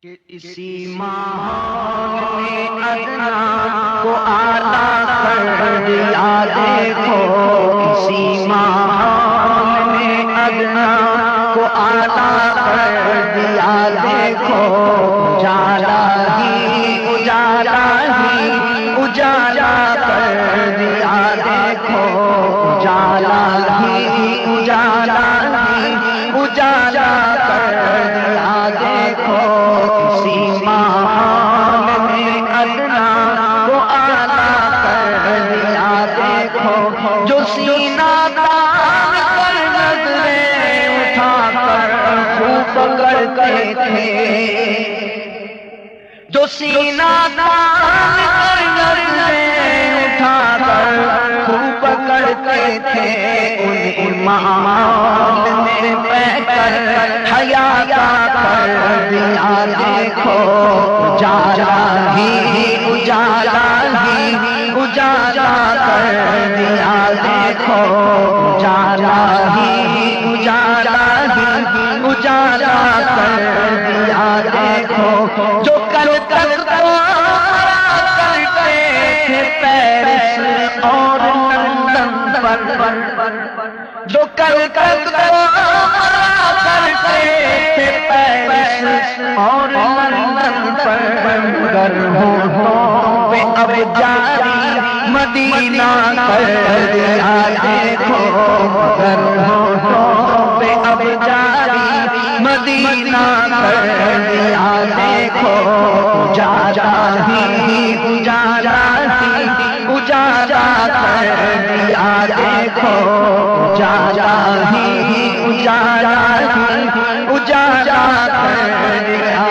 کہ اسی ماحول میں ادنا کو اعلیٰ کر دیا دیکھو، اسی ماحول میں ادنا کو اعلیٰ کر دیا دیکھو، اجالا ہی اجالا کر دیا دیکھو، اجالا ہی اجالا کر دیا دیکھو، اسی ماحول میں ادنا کو اعلیٰ کر دیا دیکھو، جو سینہ تان کر نظریں اٹھا کر خوب پکڑتے تھے، جو سینہ تان کر نظریں اٹھا کر خوب پکڑتے تھے، ان امامات نے پہ کر حیا کا کر دیا دیکھو، اجالا ہی اجالا کر دیا دیکھو، اجالا ہی اجالا کر دیا دیکھو، جو کل تک کرتے تھے پیرس اور لندن پر، جو کل تک کرتے تھے پیرس اور لندن پر، گر ہونٹوں پہ اب جاری مدینہ کر دیا دیکھو، گر ہونٹوں پہ اب جاری مدینہ کر دیا دیکھو، اجالا ہی اجالا کر دیا دیکھو، اجالا ہی اجالا کر دیا،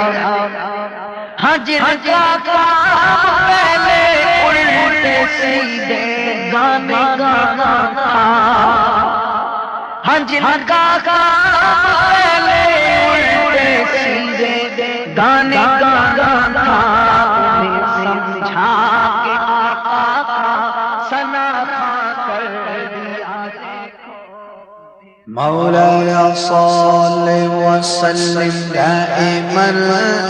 ہاں جن کا کام پہلے الٹے سیدھے گانے گانا تھا، ہاں جن کا کام پہلے الٹے سیدھے گانے گانا تھا، انہیں سمجھا کہ آقا کا ثنا کر دیا دیکھو۔ مولاي صل وسلم دائما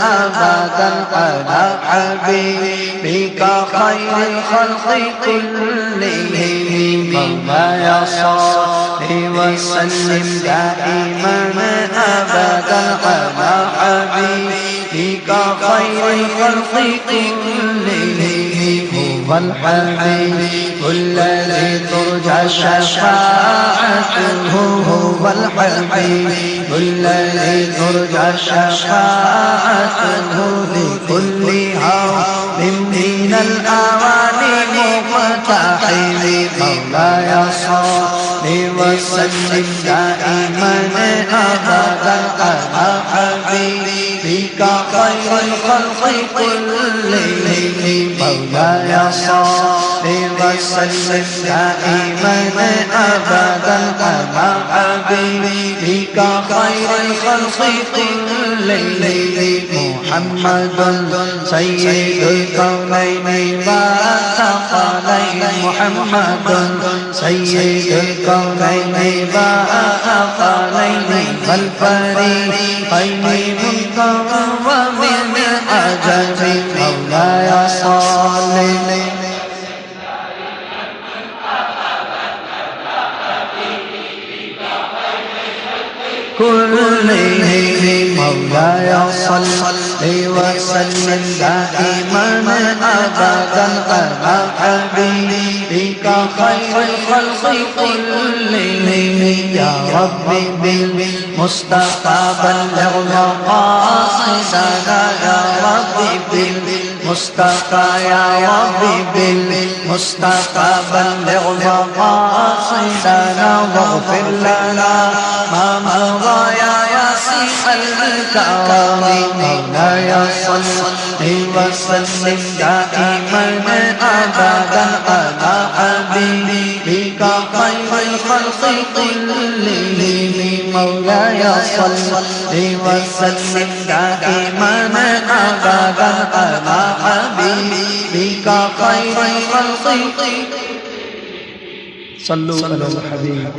ابدا على حبيبك خير الخلق كلهم، مولاي صل وسلم دائما ابدا على حبيبك خير الخلق كلهم، هو الحبيب الذي ترجى شفاعته، هو الحبيب الذي ترجى شفاعته، لكل هول من الأواني مقتحم، مولاي صل وسلم دائما أبدا على حبيبك خير الخلق كلهم، مولاي صل وسلم دائما أبدا على حبيبك خير الخلق كلهم، محمد سيد الكونين والثقلين، محمد سيد الكونين والثقلين، والفريقين منكر ومن عجب، مولاي صل كلهم، مولاي صل وسلم دائما ابدا على حبيبك خير الخلق كلهم، يا ربي بالمصطفى بلغ مقاصدنا، يا ربي بالمصطفى، يا ربي بالمصطفى بلغ مقاصدنا، واغفر لنا ما مضى يا ياسر الكرم، مولاي صل وسلم دائما ابدا على حبيبك خير الخلق كلهم، مولاي صل وسلم دائما ابدا على حبيبك خير الخلق، صلوا على الحبيب۔